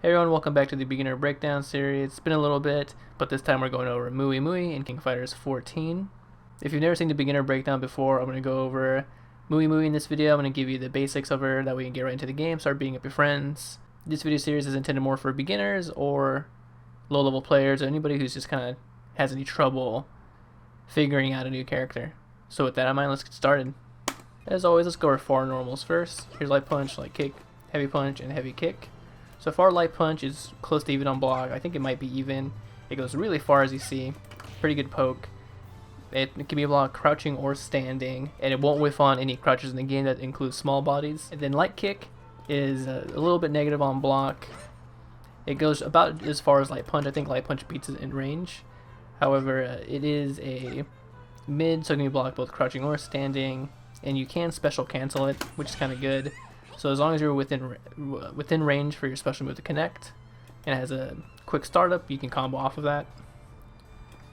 Hey everyone, welcome back to the Beginner Breakdown series. It's been a little bit, but this time we're going over Mui Mui in KoF XIV. If you've never seen the Beginner Breakdown before, I'm going to go over Mui Mui in this video. I'm going to give you the basics of her, that way you can get right into the game, start beating up your friends. This video series is intended more for beginners or low-level players, or anybody who's just kind of has any trouble figuring out a new character. So with that in mind, let's get started. As always, let's go over 4 normals first. Here's light punch, light kick, heavy punch, and heavy kick. So far, light punch is close to even on block. I think it might be even. It goes really far, as you see. Pretty good poke. It can be blocked crouching or standing, and it won't whiff on any crouches in the game. That includes small bodies. And then light kick is a little bit negative on block. It goes about as far as light punch. I think light punch beats it in range. However, it is a mid, so it can be blocked both crouching or standing, and you can special cancel it, which is kind of good. So as long as you're within range for your special move to connect, and it has a quick startup, you can combo off of that.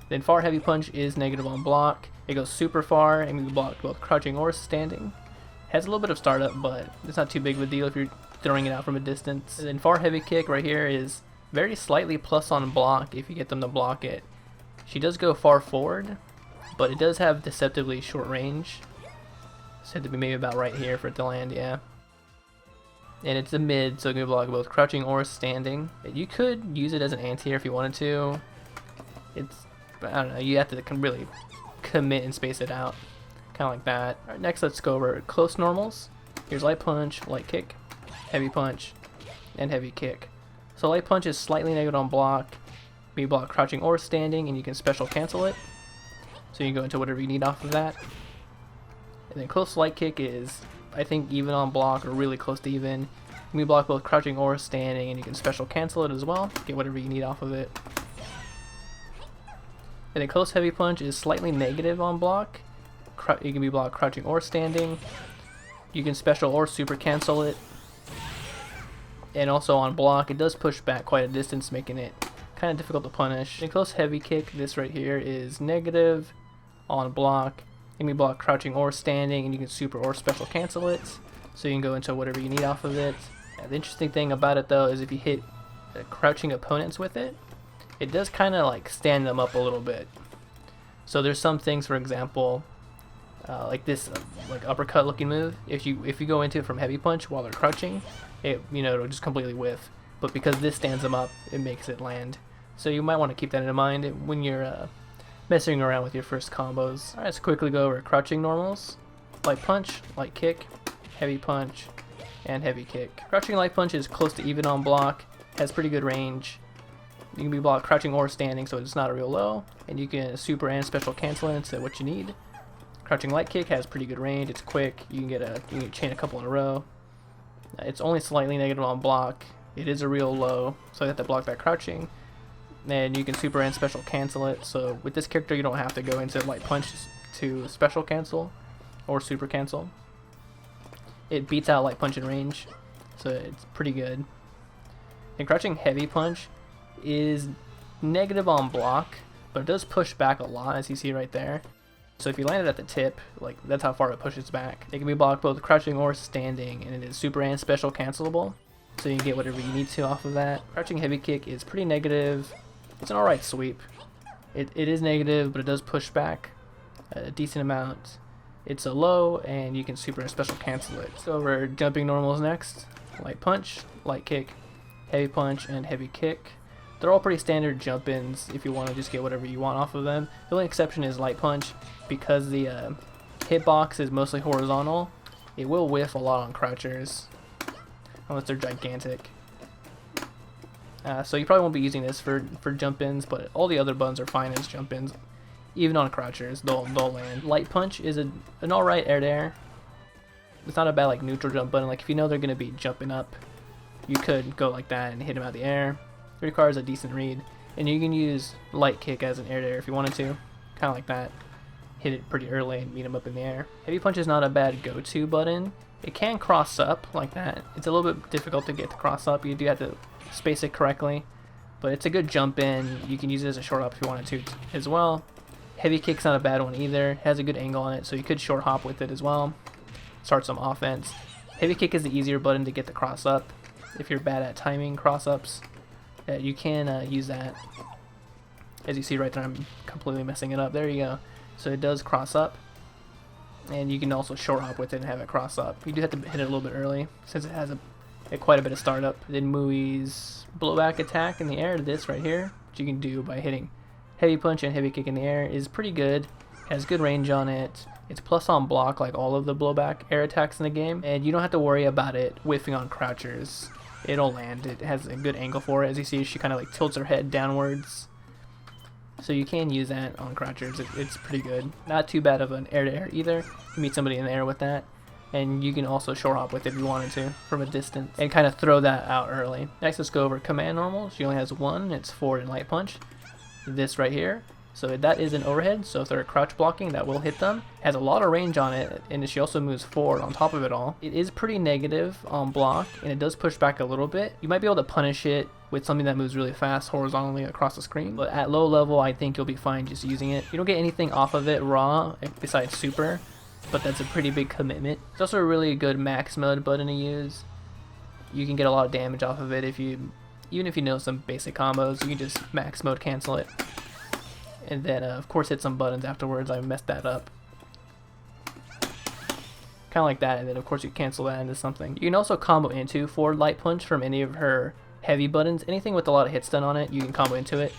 Then far heavy punch is negative on block. It goes super far and can be blocked both crouching or standing. Has a little bit of startup, but it's not too big of a deal if you're throwing it out from a distance. And then far heavy kick right here is very slightly plus on block if you get them to block it. She does go far forward, but it does have deceptively short range. Said to be maybe about right here for it to land, yeah. And it's a mid, so it can be blocked both crouching or standing. You could use it as an anti-air if you wanted to. I don't know, you have to really commit and space it out. Kind of like that. Alright, next let's go over close normals. Here's light punch, light kick, heavy punch, and heavy kick. So light punch is slightly negative on block. Be blocked crouching or standing, and you can special cancel it. So you can go into whatever you need off of that. And then close light kick is, I think, even on block or really close to even. You can be blocked both crouching or standing, and you can special cancel it as well. Get whatever you need off of it. And then close heavy punch is slightly negative on block. You can be blocked crouching or standing. You can special or super cancel it. And also on block, it does push back quite a distance, making it kind of difficult to punish. And close heavy kick, this right here, is negative on block. You can be blocked crouching or standing, and you can super or special cancel it, so you can go into whatever you need off of it. The interesting thing about it though is if you hit crouching opponents with it, it does kind of like stand them up a little bit. So there's some things, for example, like this like uppercut looking move. If you go into it from heavy punch while they're crouching, it'll just completely whiff. But because this stands them up, it makes it land. So you might want to keep that in mind when you're messing around with your first combos. Alright, let's quickly go over crouching normals. Light punch, light kick, heavy punch, and heavy kick. Crouching light punch is close to even on block, has pretty good range. You can be blocked crouching or standing, so it's not a real low, and you can super and special cancel it into what you need. Crouching light kick has pretty good range, it's quick, you can chain a couple in a row. It's only slightly negative on block. It is a real low, so you have to block that crouching. And you can super and special cancel it. So with this character, you don't have to go into light punch to special cancel or super cancel. It beats out light punch in range, so it's pretty good. And crouching heavy punch is negative on block, but it does push back a lot, as you see right there. So if you land it at the tip, like that's how far it pushes back. It can be blocked both crouching or standing, and it is super and special cancelable, so you can get whatever you need to off of that. Crouching heavy kick is pretty negative. It's an alright sweep. It is negative, but it does push back a decent amount. It's a low, and you can super and special cancel it. Let's go over jumping normals next. Light punch, light kick, heavy punch, and heavy kick. They're all pretty standard jump-ins if you want to just get whatever you want off of them. The only exception is light punch, because the hitbox is mostly horizontal. It will whiff a lot on crouchers, unless they're gigantic. So you probably won't be using this for jump-ins, but all the other buttons are fine as jump-ins. Even on crouchers, they'll land. Light punch is an alright air-to-air. It's not a bad like neutral jump button. Like if you know they're going to be jumping up, you could go like that and hit them out of the air. It requires a decent read. And you can use light kick as an air-to-air if you wanted to. Kind of like that. Hit it pretty early and beat them up in the air. Heavy punch is not a bad go-to button. It can cross up like that. It's a little bit difficult to get to cross up. You do have to space it correctly, but it's a good jump in. You can use it as a short hop if you wanted to as well. Heavy kick's not a bad one either. It has a good angle on it, so you could short hop with it as well. Start some offense. Heavy kick is the easier button to get the cross up. if you're bad at timing cross-ups, you can use that. As you see right there, I'm completely messing it up. There you go. So it does cross up, and you can also short hop with it and have it cross up. You do have to hit it a little bit early since it has quite a bit of startup. Then Mui's blowback attack in the air, this right here, which you can do by hitting heavy punch and heavy kick in the air, is pretty good. Has good range on it. It's plus on block like all of the blowback air attacks in the game, and you don't have to worry about it whiffing on crouchers. It'll land. It has a good angle for it. As you see, she kind of like tilts her head downwards, so you can use that on crouchers. It's pretty good. Not too bad of an air-to-air either. You meet somebody in the air with that, and you can also short hop with it if you wanted to from a distance and kind of throw that out early. Next, let's go over command normal. She only has one. It's forward and light punch. This right here. So that is an overhead, so if they're crouch blocking, that will hit them. Has a lot of range on it, and she also moves forward on top of it all. It is pretty negative on block, and it does push back a little bit. You might be able to punish it with something that moves really fast horizontally across the screen, but at low level, I think you'll be fine just using it. You don't get anything off of it raw besides super, but that's a pretty big commitment. It's also a really good max mode button to use. You can get a lot of damage off of it even if you know some basic combos. You can just max mode cancel it. And then, of course, hit some buttons afterwards. I messed that up. Kind of like that, and then, of course, you cancel that into something. You can also combo into forward light punch from any of her heavy buttons. Anything with a lot of hits done on it, you can combo into it.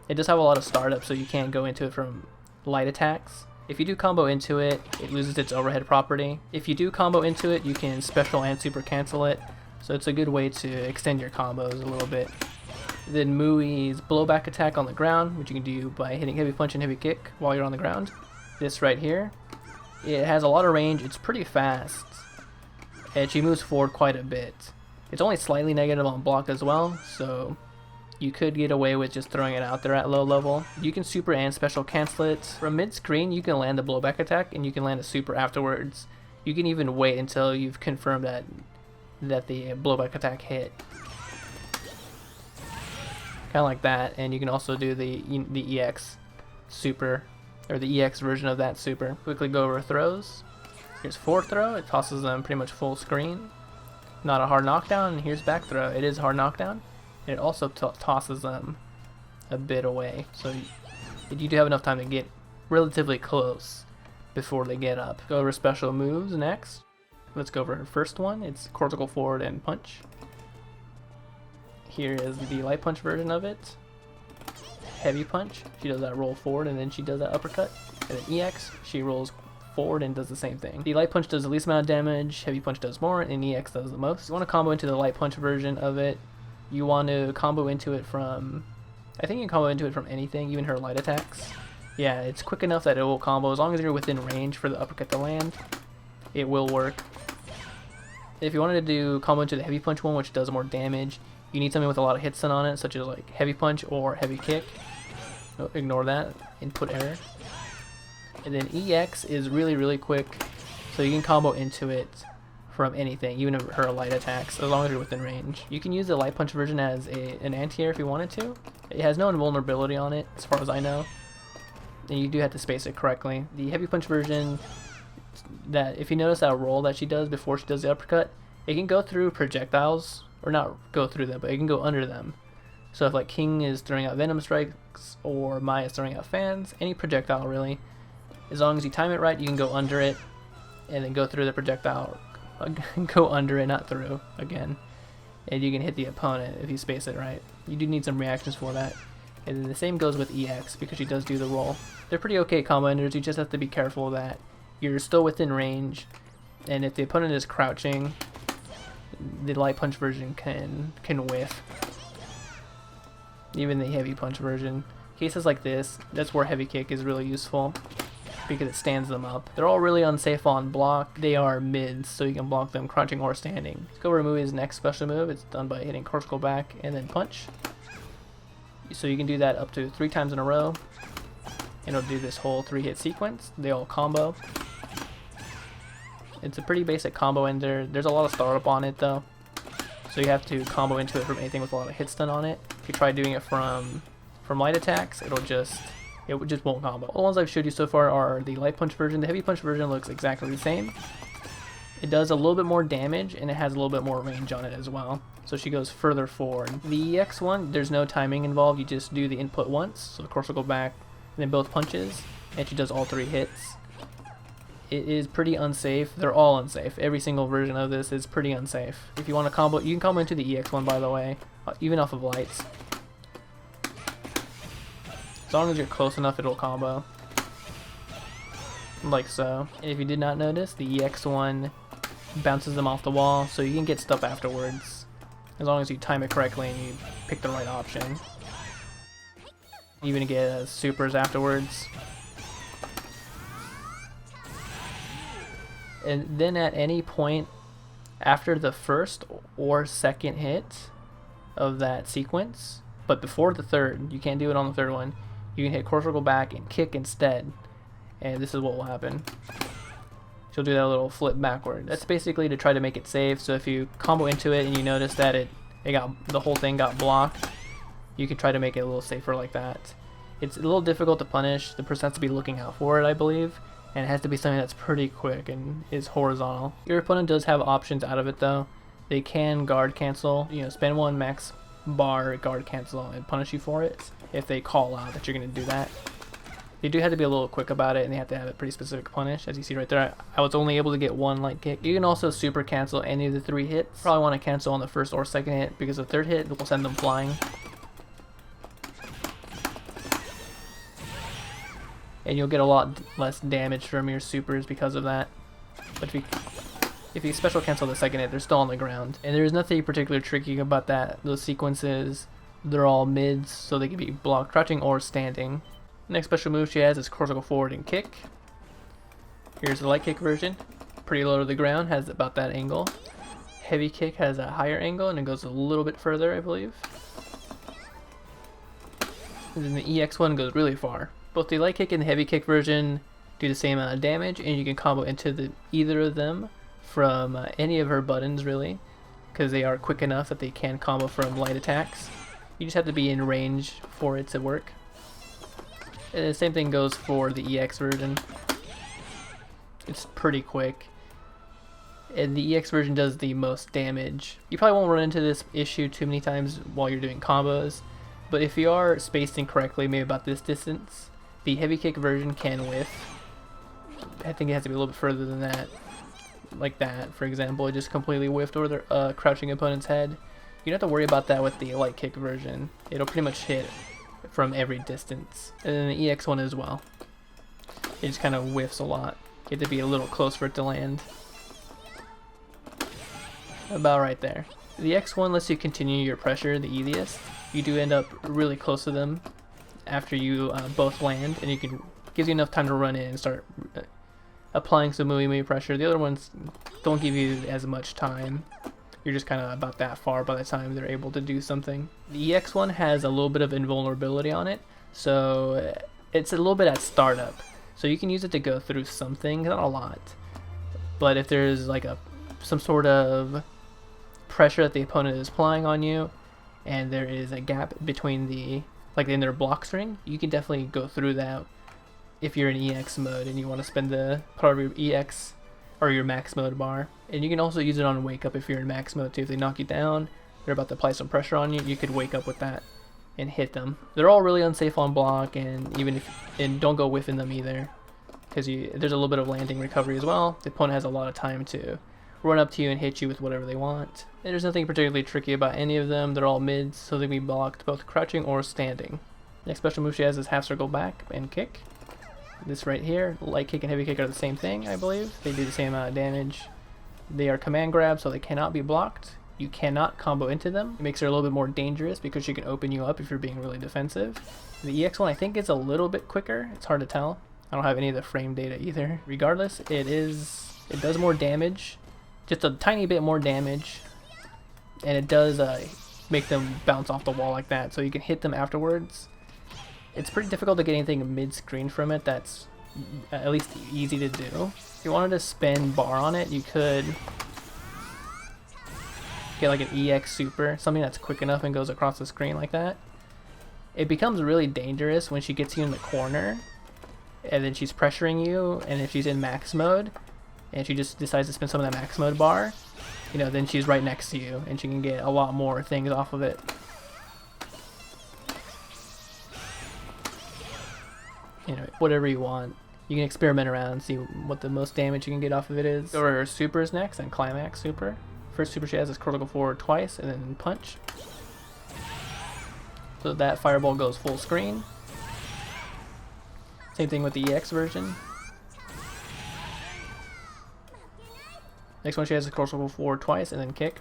It does have a lot of startup, so you can't go into it from light attacks. If you do combo into it, it loses its overhead property. If you do combo into it, you can special and super cancel it. So it's a good way to extend your combos a little bit. Then Mui's blowback attack on the ground, which you can do by hitting heavy punch and heavy kick while you're on the ground. This right here. It has a lot of range, it's pretty fast, and she moves forward quite a bit. It's only slightly negative on block as well, so you could get away with just throwing it out there at low level. You can super and special cancel it. From mid-screen, you can land a blowback attack, and you can land a super afterwards. You can even wait until you've confirmed that the blowback attack hit. Kind of like that, and you can also do the EX super, or the EX version of that super. Quickly go over throws. Here's forward throw, it tosses them pretty much full screen. Not a hard knockdown, and here's back throw. It is a hard knockdown, and it also tosses them a bit away. So you do have enough time to get relatively close before they get up. Go over special moves next. Let's go over her first one. It's cortical forward and punch. Here is the light punch version of it. Heavy punch, she does that roll forward and then she does that uppercut. And then EX, she rolls forward and does the same thing. The light punch does the least amount of damage, heavy punch does more, and EX does the most. You want to combo into the light punch version of it. You want to combo into it from, I think you can combo into it from anything, even her light attacks. Yeah, it's quick enough that it will combo. As long as you're within range for the uppercut to land, it will work. If you wanted to do combo into the heavy punch one, which does more damage, you need something with a lot of hits done on it, such as like heavy punch or heavy kick. Oh, ignore that, input error. And then EX is really quick, so you can combo into it from anything, even her light attacks, as long as you're within range. You can use the light punch version as an anti-air if you wanted to. It has no invulnerability on it, as far as I know, and you do have to space it correctly. The heavy punch version, that if you notice that roll that she does before she does the uppercut, it can go through projectiles, or not go through them, but it can go under them. So if like King is throwing out venom strikes or Mai is throwing out fans, any projectile really, as long as you time it right, you can go under it and then go through the projectile, go under it, not through again, and you can hit the opponent if you space it right. You do need some reactions for that. And then the same goes with EX, because she does do the roll. They're pretty okay combo enders, you just have to be careful that you're still within range, and if the opponent is crouching, the light punch version can whiff. Even the heavy punch version. Cases like this, that's where heavy kick is really useful, because it stands them up. They're all really unsafe on block. They are mids, so you can block them crouching or standing. Let's go over Mui's next special move. It's done by hitting cortical back and then punch. So you can do that up to 3 times in a row, and it'll do this whole 3-hit sequence. They all combo. It's a pretty basic combo ender. There's a lot of startup on it though, so you have to combo into it from anything with a lot of hits done on it. If you try doing it from light attacks, it just won't combo. All the ones I've showed you so far are the light punch version. The heavy punch version looks exactly the same. It does a little bit more damage, and it has a little bit more range on it as well. So she goes further forward. The EX one, there's no timing involved. You just do the input once. So of course we'll go back, and then both punches, and she does all 3 hits. It is pretty unsafe. They're all unsafe. Every single version of this is pretty unsafe. If you want to combo, you can combo into the EX one, by the way, even off of lights. As long as you're close enough, it'll combo. Like so. And if you did not notice, the EX one bounces them off the wall, so you can get stuff afterwards. As long as you time it correctly and you pick the right option. Even get supers afterwards. And then at any point after the first or second hit of that sequence, but before the third, you can't do it on the third one, you can hit core circle back and kick instead, and this is what will happen. She'll do that little flip backward. That's basically to try to make it safe, so if you combo into it and you notice that the whole thing got blocked, you can try to make it a little safer like that. It's a little difficult to punish. The person has to be looking out for it, I believe. And it has to be something that's pretty quick and is horizontal. Your opponent does have options out of it though. They can guard cancel, spend 1 max bar, guard cancel, and punish you for it if they call out that you're going to do that. They do have to be a little quick about it, and they have to have a pretty specific punish. As you see right there, I was only able to get 1 light kick. You can also super cancel any of the 3 hits. Probably want to cancel on the first or second hit, because the third hit will send them flying. And you'll get a lot less damage from your supers because of that. But if you special cancel the second hit, they're still on the ground. And there's nothing particularly tricky about that. Those sequences, they're all mids, so they can be blocked, crouching, or standing. Next special move she has is core circle forward and kick. Here's the light kick version. Pretty low to the ground, has about that angle. Heavy kick has a higher angle, and it goes a little bit further, I believe. And then the EX one goes really far. Both the light kick and the heavy kick version do the same amount of damage, and you can combo into either of them from any of her buttons, really, because they are quick enough that they can combo from light attacks. You just have to be in range for it to work. And the same thing goes for the EX version. It's pretty quick. And the EX version does the most damage. You probably won't run into this issue too many times while you're doing combos, but if you are spacing correctly, maybe about this distance, the heavy kick version can whiff. I think it has to be a little bit further than that. Like that, for example, it just completely whiffed over the crouching opponent's head. You don't have to worry about that with the light kick version. It'll pretty much hit from every distance. And then the EX one as well. It just kind of whiffs a lot. You have to be a little close for it to land. About right there. The X one lets you continue your pressure the easiest. You do end up really close to them after you both land, and gives you enough time to run in and start applying some Mui Mui pressure. The other ones don't give you as much time. You're just kind of about that far by the time they're able to do something. The EX one has a little bit of invulnerability on it, so it's a little bit at startup. So you can use it to go through some things, not a lot. But if there's like some sort of pressure that the opponent is applying on you, and there is a gap between in their block string, you can definitely go through that if you're in EX mode and you want to spend the part of your EX or your max mode bar. And you can also use it on wake up if you're in max mode too. If they knock you down, they're about to apply some pressure on you, you could wake up with that and hit them. They're all really unsafe on block, and don't go whiffing them either, because there's a little bit of landing recovery as well. The opponent has a lot of time to run up to you and hit you with whatever they want. And there's nothing particularly tricky about any of them. They're all mids, so they can be blocked both crouching or standing. Next special move she has is half circle back and kick. This right here, light kick and heavy kick are the same thing, I believe. They do the same amount of damage. They are command grabs, so they cannot be blocked. You cannot combo into them. It makes her a little bit more dangerous because she can open you up if you're being really defensive. The EX one I think is a little bit quicker. It's hard to tell. I don't have any of the frame data either. Regardless, it does more damage. Just a tiny bit more damage. And it does make them bounce off the wall like that, so you can hit them afterwards. It's pretty difficult to get anything mid-screen from it that's at least easy to do. If you wanted to spend bar on it, you could get like an EX super, something that's quick enough and goes across the screen like that. It becomes really dangerous when she gets you in the corner and then she's pressuring you, and if she's in max mode, and she just decides to spend some of that max mode bar, you know, then she's right next to you, and she can get a lot more things off of it. You know, whatever you want. You can experiment around and see what the most damage you can get off of it is. Go to her supers next, and Climax super. First super she has is critical forward twice, and then punch. So that fireball goes full screen. Same thing with the EX version. Next one she has is critical forward twice, and then kick.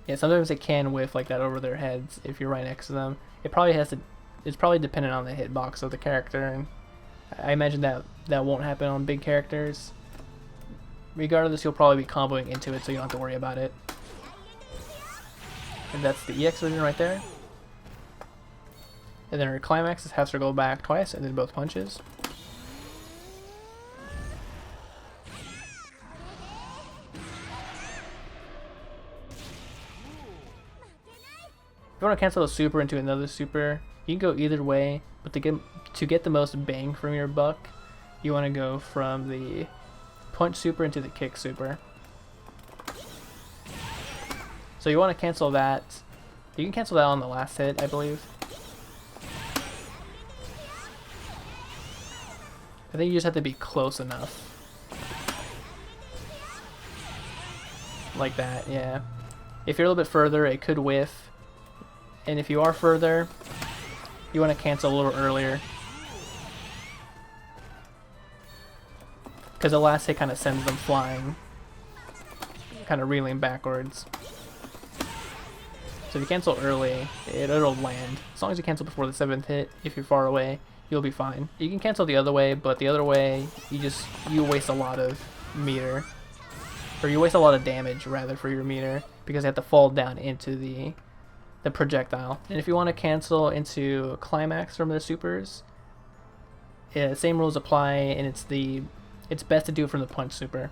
Yeah, sometimes it can whiff like that over their heads if you're right next to them. It probably has to. It's probably dependent on the hitbox of the character, and I imagine that won't happen on big characters. Regardless, you'll probably be comboing into it, so you don't have to worry about it. And that's the EX version right there. And then her Climax has her go back twice, and then both punches. If you want to cancel a super into another super, you can go either way, but to get the most bang from your buck, you want to go from the punch super into the kick super. So you want to cancel that. You can cancel that on the last hit, I believe. I think you just have to be close enough. Like that, yeah. If you're a little bit further, it could whiff. And if you are further, you want to cancel a little earlier. Because the last hit kind of sends them flying. Kind of reeling backwards. So if you cancel early, it'll land. As long as you cancel before the 7th hit, if you're far away, you'll be fine. You can cancel the other way, but the other way, you waste a lot of meter. Or you waste a lot of damage, rather, for your meter. Because you have to fall down into the projectile. And if you want to cancel into Climax from their supers, yeah, same rules apply, and it's best to do it from the punch super.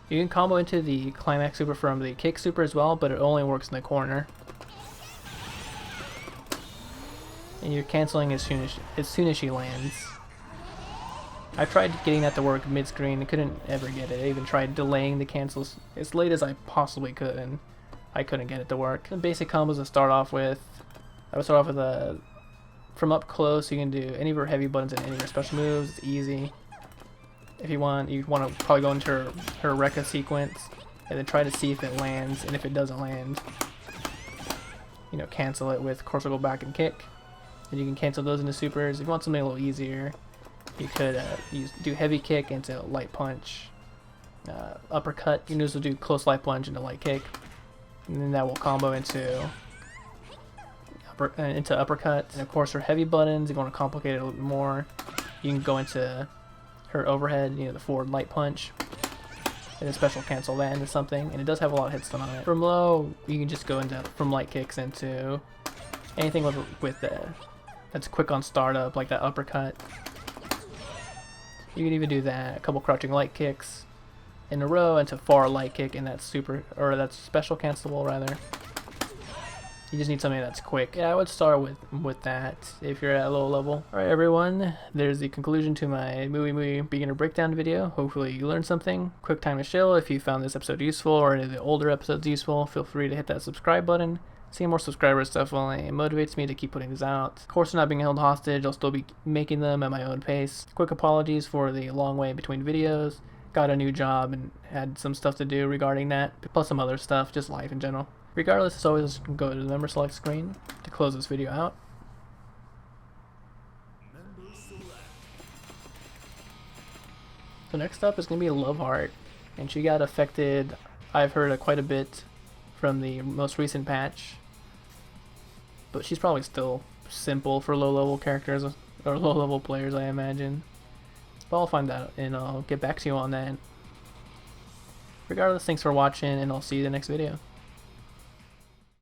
You can combo into the Climax super from the kick super as well, but it only works in the corner. And you're canceling as soon as she lands. I tried getting that to work mid-screen and couldn't ever get it. I even tried delaying the cancels as late as I possibly could, and I couldn't get it to work. The basic combos to start off with, I would start off with a from up close. You can do any of her heavy buttons and any of her special moves. It's easy. If you want to probably go into her Rekka sequence and then try to see if it lands, and if it doesn't land, you know, cancel it with corsical back and kick. And you can cancel those into supers. If you want something a little easier, you could do heavy kick into light punch, uppercut. You can also do close light punch into light kick, and then that will combo into uppercut. And of course, her heavy buttons, if you want to complicate it a little bit more, you can go into her overhead, you know, the forward light punch, and then special cancel that into something. And it does have a lot of hits done on it. From low, you can just go into from light kicks into anything with that's quick on startup, like that uppercut. You can even do that, a couple crouching light kicks in a row into far light kick, and that's that's special cancelable rather. You just need something that's quick. Yeah, I would start with that if you're at a low level. Alright everyone, there's the conclusion to my Mui Mui Beginner Breakdown video. Hopefully you learned something. Quick time to chill. If you found this episode useful or any of the older episodes useful, feel free to hit that subscribe button. Seeing more subscribers definitely motivates me to keep putting these out. Of course, I'm not being held hostage. I'll still be making them at my own pace. Quick apologies for the long way between videos. Got a new job and had some stuff to do regarding that, plus some other stuff, just life in general. Regardless, as always, go to the member select screen to close this video out. So next up is going to be Love Heart, and she got affected, I've heard, quite a bit from the most recent patch. But she's probably still simple for low-level characters, or low-level players, I imagine. But I'll find out, and I'll get back to you on that. Regardless, thanks for watching, and I'll see you in the next video.